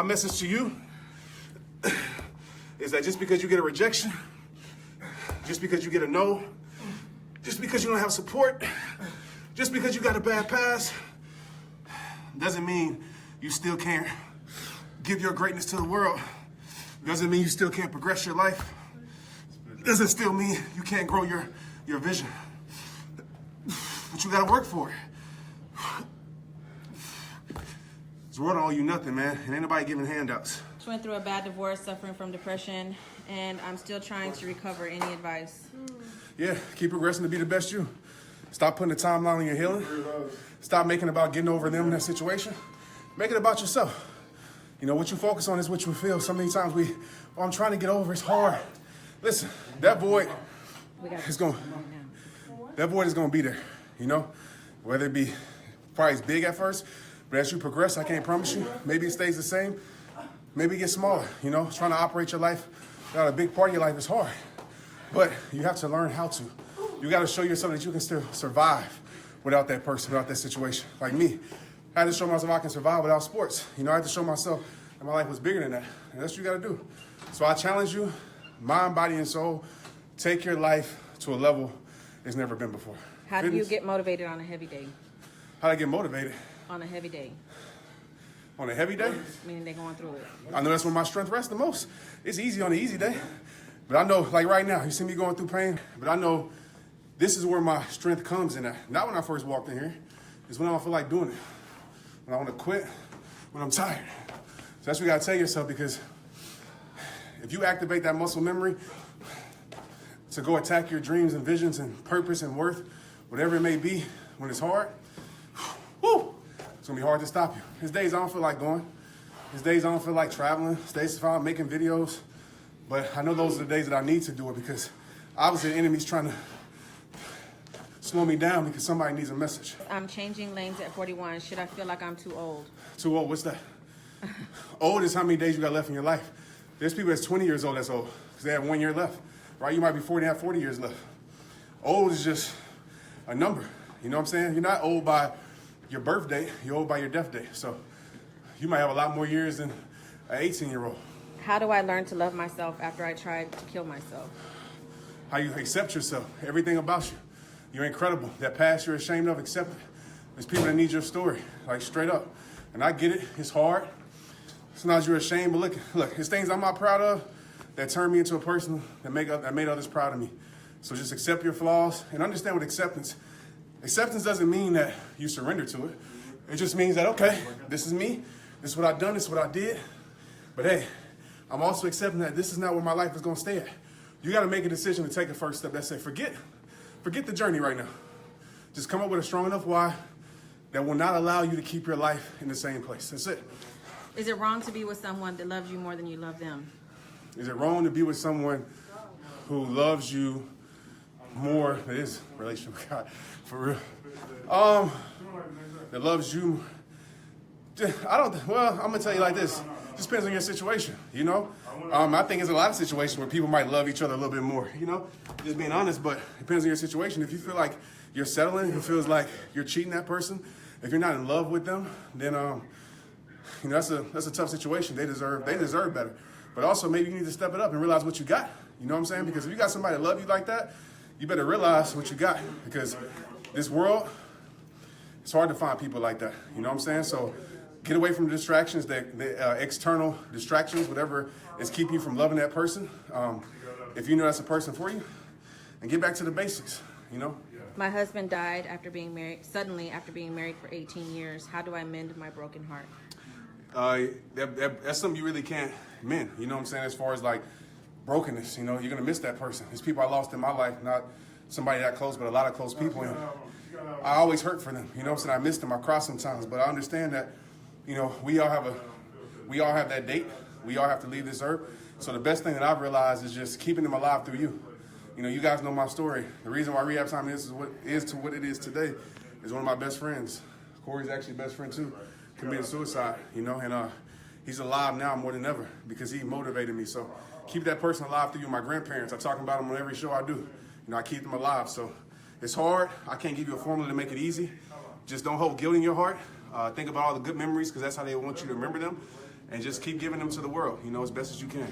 My message to you is that just because you get a rejection, just because you get a no, just because you don't have support, just because you got a bad past, doesn't mean you still can't give your greatness to the world. Doesn't mean you still can't progress your life. Doesn't still mean you can't grow your vision. But you gotta work for it. This world don't owe you nothing, man. And ain't nobody giving handouts. Just went through a bad divorce, suffering from depression, and I'm still trying to recover. Any advice? Yeah, keep progressing to be the best you. Stop putting the timeline on your healing. Stop making it about getting over them in that situation. Make it about yourself. You know, what you focus on is what you feel. So many times I'm trying to get over, it's hard. Listen, that void is going to be there, you know? Whether it be probably as big at first, but as you progress, I can't promise you. Maybe it stays the same. Maybe it gets smaller, you know? Trying to operate your life without a big part of your life is hard. But you have to learn how to. You got to show yourself that you can still survive without that person, without that situation. Like me, I had to show myself I can survive without sports. You know, I had to show myself that my life was bigger than that. And that's what you got to do. So I challenge you, mind, body, and soul, take your life to a level it's never been before. How do you get motivated on a heavy day? How do I get motivated? On a heavy day. On a heavy day? Meaning they're going through it. I know that's where my strength rests the most. It's easy on the easy day. But I know, like right now, you see me going through pain, but I know this is where my strength comes in at. Not when I first walked in here. It's when I don't feel like doing it. When I want to quit, when I'm tired. So that's what you got to tell yourself, because if you activate that muscle memory to go attack your dreams and visions and purpose and worth, whatever it may be, when it's hard, whoo, it's going to be hard to stop you. There's days I don't feel like going. There's days I don't feel like traveling. There's days I'm making videos. But I know those are the days that I need to do it, because obviously the enemy's trying to slow me down because somebody needs a message. I'm changing lanes at 41. Should I feel like I'm too old? Too old? What's that? Old is how many days you got left in your life. There's people that's 20 years old that's old because they have 1 year left, right? You might be 40 and have 40 years left. Old is just a number. You know what I'm saying? You're not old by your birthday. You're old by your death day. So you might have a lot more years than an 18-year-old. How do I learn to love myself after I tried to kill myself? How you accept yourself, everything about you. You're incredible. That past you're ashamed of, accept it. There's people that need your story, like straight up. And I get it, it's hard. Sometimes you're ashamed, but look, it's things I'm not proud of that turn me into a person that made others proud of me. So just accept your flaws and understand what acceptance doesn't mean that you surrender to it. It just means that, okay, this is me, this is what I've done, this is what I did. But hey, I'm also accepting that this is not where my life is going to stay at. You got to make a decision to take a first step that say, forget the journey right now. Just come up with a strong enough why that will not allow you to keep your life in the same place. That's it. Is it wrong to be with someone that loves you more than you love them? Is it wrong to be with someone who loves you more? It is a relationship with God, for real. That loves you. I'm going to tell you like this. It just depends on your situation, you know? I think there's a lot of situations where people might love each other a little bit more, you know? Just being honest, but it depends on your situation. If you feel like you're settling, if it feels like you're cheating that person, if you're not in love with them, then, you know, that's a tough situation. They deserve better. But also maybe you need to step it up and realize what you got. You know what I'm saying? Because if you got somebody that love you like that, you better realize what you got. Because this world, it's hard to find people like that. You know what I'm saying? So get away from the distractions, the external distractions, whatever is keeping you from loving that person. If you know that's a person for you, and get back to the basics, you know? My husband died suddenly after being married for 18 years. How do I mend my broken heart? That's something you really can't mend, you know what I'm saying? As far as like brokenness, you know, you're gonna miss that person. There's people I lost in my life, not somebody that close, but a lot of close people. And I always hurt for them, you know what I'm saying? I miss them, I cry sometimes, but I understand that, you know, we all have that date. We all have to leave this earth. So the best thing that I've realized is just keeping them alive through you. You know, you guys know my story. The reason why RehabTime is what it is today is one of my best friends. Corey's actually best friend too. Committed suicide, you know, and he's alive now more than ever because he motivated me. So keep that person alive through you. My grandparents, I talk about them on every show I do. You know, I keep them alive. So it's hard. I can't give you a formula to make it easy. Just don't hold guilt in your heart. Think about all the good memories because that's how they want you to remember them. and just keep giving them to the world, you know, as best as you can.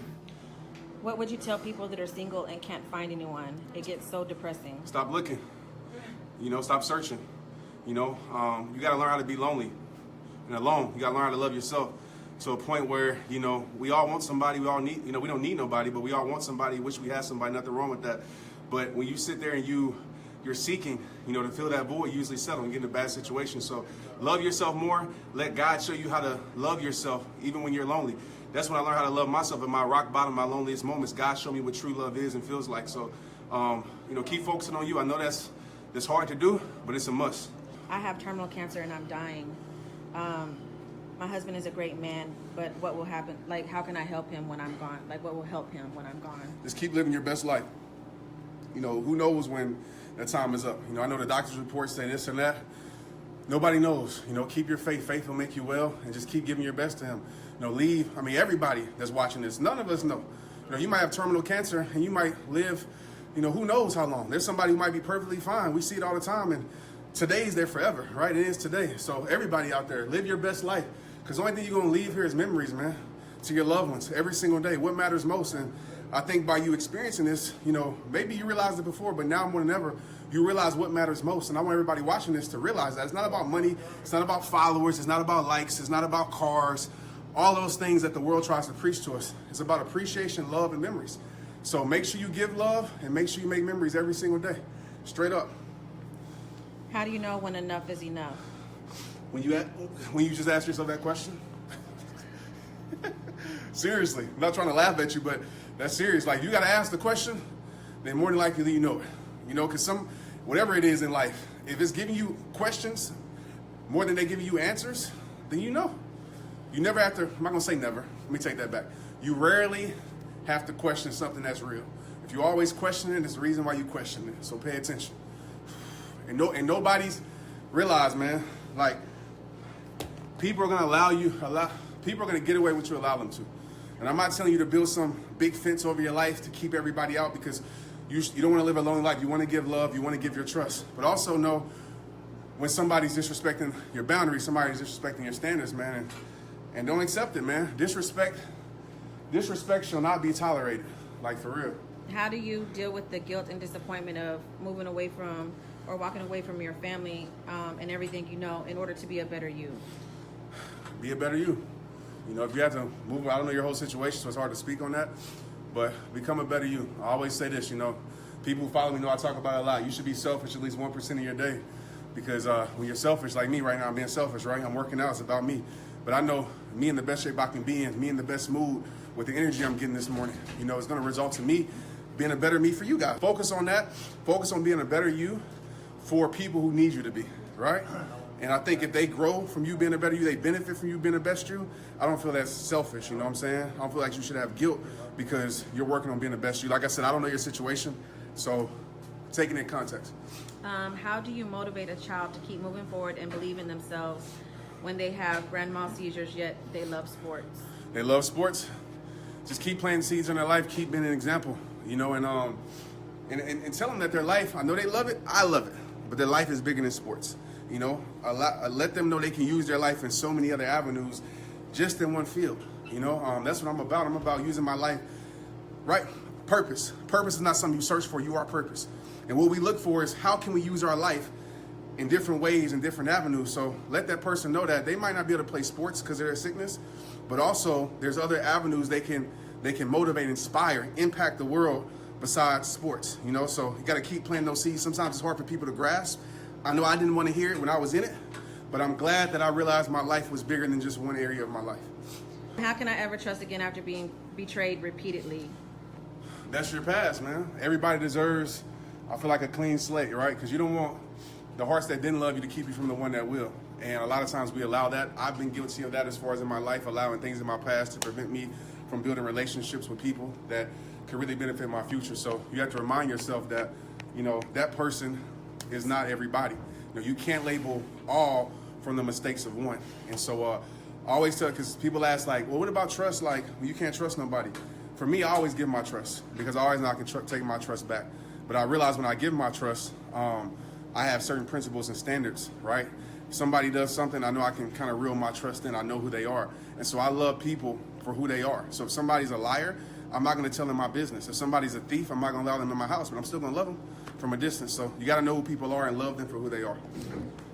What would you tell people that are single and can't find anyone? It gets so depressing. Stop looking, you know, stop searching. You know, you got to learn how to be lonely and alone. You got to learn how to love yourself to a point where, you know, we all want somebody, we all need, you know, we don't need nobody, but we all want somebody, wish we had somebody, nothing wrong with that. But when you sit there and you're seeking, you know, to fill that void, you usually settle and get in a bad situation. So love yourself more. Let God show you how to love yourself even when you're lonely. That's when I learned how to love myself at my rock bottom, my loneliest moments. God showed me what true love is and feels like. So, you know, keep focusing on you. I know that's hard to do, but it's a must. I have terminal cancer and I'm dying. My husband is a great man, but what will happen? Like, how can I help him when I'm gone? Like, what will help him when I'm gone? Just keep living your best life. You know, who knows when that time is up? You know, I know the doctor's reports say this and that. Nobody knows. You know, keep your faith. Faith will make you well, and just keep giving your best to him. You know, everybody that's watching this, none of us know. You know, you might have terminal cancer, and you might live, you know, who knows how long. There's somebody who might be perfectly fine. We see it all the time, and today's there forever, right? It is today. So everybody out there, live your best life, because the only thing you're going to leave here is memories, man, to your loved ones every single day. What matters most? And I think by you experiencing this, you know, maybe you realized it before, but now more than ever, you realize what matters most. And I want everybody watching this to realize that it's not about money. It's not about followers. It's not about likes. It's not about cars. All those things that the world tries to preach to us. It's about appreciation, love, and memories. So make sure you give love and make sure you make memories every single day. Straight up. How do you know when enough is enough? When you just ask yourself that question? Seriously, I'm not trying to laugh at you, but that's serious. Like, you got to ask the question, then more than likely you know it. You know, because whatever it is in life, if it's giving you questions more than they giving you answers, then you know. You never have to, I'm not going to say never. Let me take that back. You rarely have to question something that's real. If you always question it, it's the reason why you question it. So pay attention. And nobody's realized, man, like, people are going to people are going to get away with what you allow them to. And I'm not telling you to build some big fence over your life to keep everybody out, because you don't want to live a lonely life. You want to give love. You want to give your trust. But also know when somebody's disrespecting your boundaries, somebody's disrespecting your standards, man. And don't accept it, man. Disrespect shall not be tolerated. Like, for real. How do you deal with the guilt and disappointment of moving away from or walking away from your family and everything you know in order to be a better you? Be a better you. You know, if you have to move, I don't know your whole situation, so it's hard to speak on that, but become a better you. I always say this, you know, people who follow me know I talk about it a lot. You should be selfish at least 1% of your day, because when you're selfish, like me right now, I'm being selfish, right? I'm working out, it's about me. But I know me in the best shape I can be in, me in the best mood with the energy I'm getting this morning, you know, it's going to result in me being a better me for you guys. Focus on that. Focus on being a better you for people who need you to be, right? And I think if they grow from you being a better you, they benefit from you being the best you, I don't feel that's selfish, you know what I'm saying? I don't feel like you should have guilt because you're working on being the best you. Like I said, I don't know your situation, so take it in context. How do you motivate a child to keep moving forward and believe in themselves when they have grand mal seizures, yet they love sports? They love sports? Just keep planting seeds in their life, keep being an example, you know, and tell them that their life, I know they love it, I love it, but their life is bigger than sports. You know, let them know they can use their life in so many other avenues, just in one field. You know, that's what I'm about. I'm about using my life, right? Purpose. Purpose is not something you search for. You are purpose. And what we look for is how can we use our life in different ways and different avenues. So let that person know that they might not be able to play sports because they're a sickness, but also there's other avenues they can motivate, inspire, impact the world besides sports. You know, so you got to keep planting those seeds. Sometimes it's hard for people to grasp. I know I didn't want to hear it when I was in it, but I'm glad that I realized my life was bigger than just one area of my life. How can I ever trust again after being betrayed repeatedly? That's your past, man. Everybody deserves, I feel like, a clean slate, right? Because you don't want the hearts that didn't love you to keep you from the one that will. And a lot of times we allow that. I've been guilty of that as far as in my life, allowing things in my past to prevent me from building relationships with people that could really benefit my future. So you have to remind yourself that, you know, that person is not everybody. You know, you can't label all from the mistakes of one. And so I always tell, because people ask like, well, what about trust? Like, well, you can't trust nobody. For me, I always give my trust because I always know I can take my trust back. But I realize when I give my trust, I have certain principles and standards, right? If somebody does something, I know I can kind of reel my trust in. I know who they are. And so I love people for who they are. So if somebody's a liar, I'm not going to tell them my business. If somebody's a thief, I'm not going to allow them in my house, but I'm still going to love them from a distance. So you got to know who people are and love them for who they are.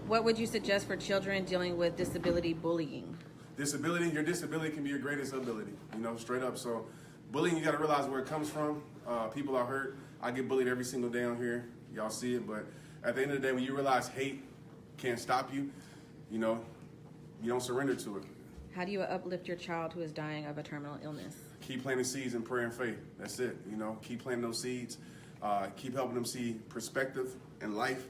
What would you suggest for children dealing with disability bullying? Disability, your disability can be your greatest ability, straight up. So bullying, you got to realize where it comes from. People are hurt. I get bullied every single day on here. Y'all see it. But at the end of the day, when you realize hate can't stop you, you don't surrender to it. How do you uplift your child who is dying of a terminal illness? Keep planting seeds in prayer and faith. That's it. Keep planting those seeds. Keep helping them see perspective in life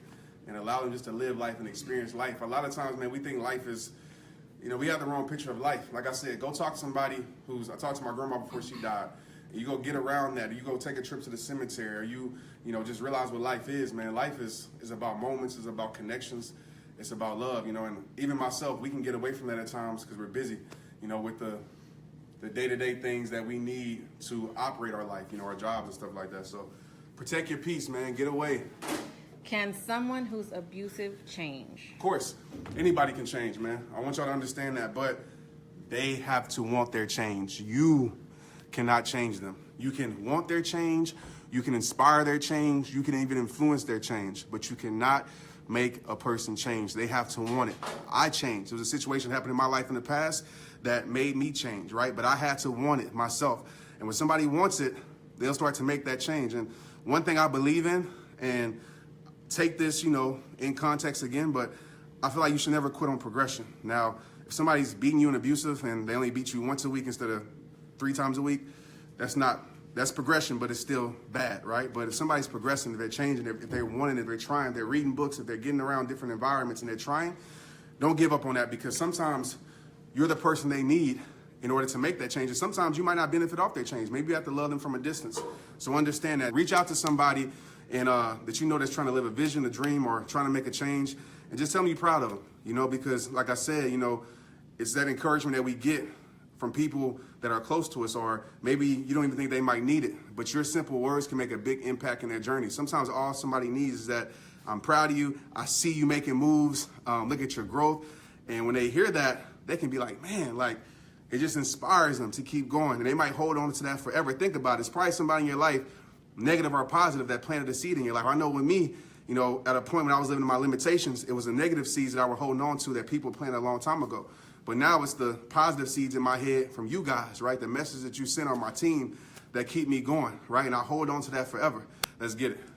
and allow them just to live life and experience life. A lot of times, man, we think life is, we have the wrong picture of life. Like I said, go talk to somebody I talked to my grandma before she died. You go get around that, or you go take a trip to the cemetery, or you just realize what life is, man. Life is about moments, it's about connections, it's about love, and even myself, we can get away from that at times because we're busy, with the day-to-day things that we need to operate our life, our jobs and stuff like that. So protect your peace, man, get away. Can someone who's abusive change? Of course, anybody can change, man. I want y'all to understand that, but they have to want their change. You cannot change them. You can want their change, you can inspire their change, you can even influence their change, but you cannot make a person change. They have to want it. I changed. There was a situation that happened in my life in the past that made me change, right? But I had to want it myself. And when somebody wants it, they'll start to make that change. And one thing I believe in, and take this, in context again, but I feel like you should never quit on progression. Now, if somebody's beating you and abusive and they only beat you once a week instead of 3 times a week, that's progression, but it's still bad, right? But if somebody's progressing, if they're changing, if they're wanting, if they're trying, if they're reading books, if they're getting around different environments and they're trying, don't give up on that, because sometimes you're the person they need in order to make that change. And sometimes you might not benefit off their change. Maybe you have to love them from a distance. So understand that. Reach out to somebody and that that's trying to live a vision, a dream, or trying to make a change, and just tell them you're proud of them, because like I said, it's that encouragement that we get from people that are close to us, or maybe you don't even think they might need it, but your simple words can make a big impact in their journey. Sometimes all somebody needs is that, I'm proud of you, I see you making moves, look at your growth. And when they hear that, they can be like, man, it just inspires them to keep going, and they might hold on to that forever. Think about it. It's probably somebody in your life, negative or positive, that planted a seed in your life. I know with me, at a point when I was living in my limitations, it was the negative seeds that I was holding on to that people planted a long time ago. But now it's the positive seeds in my head from you guys, right? The message that you sent on my team that keep me going, right? And I hold on to that forever. Let's get it.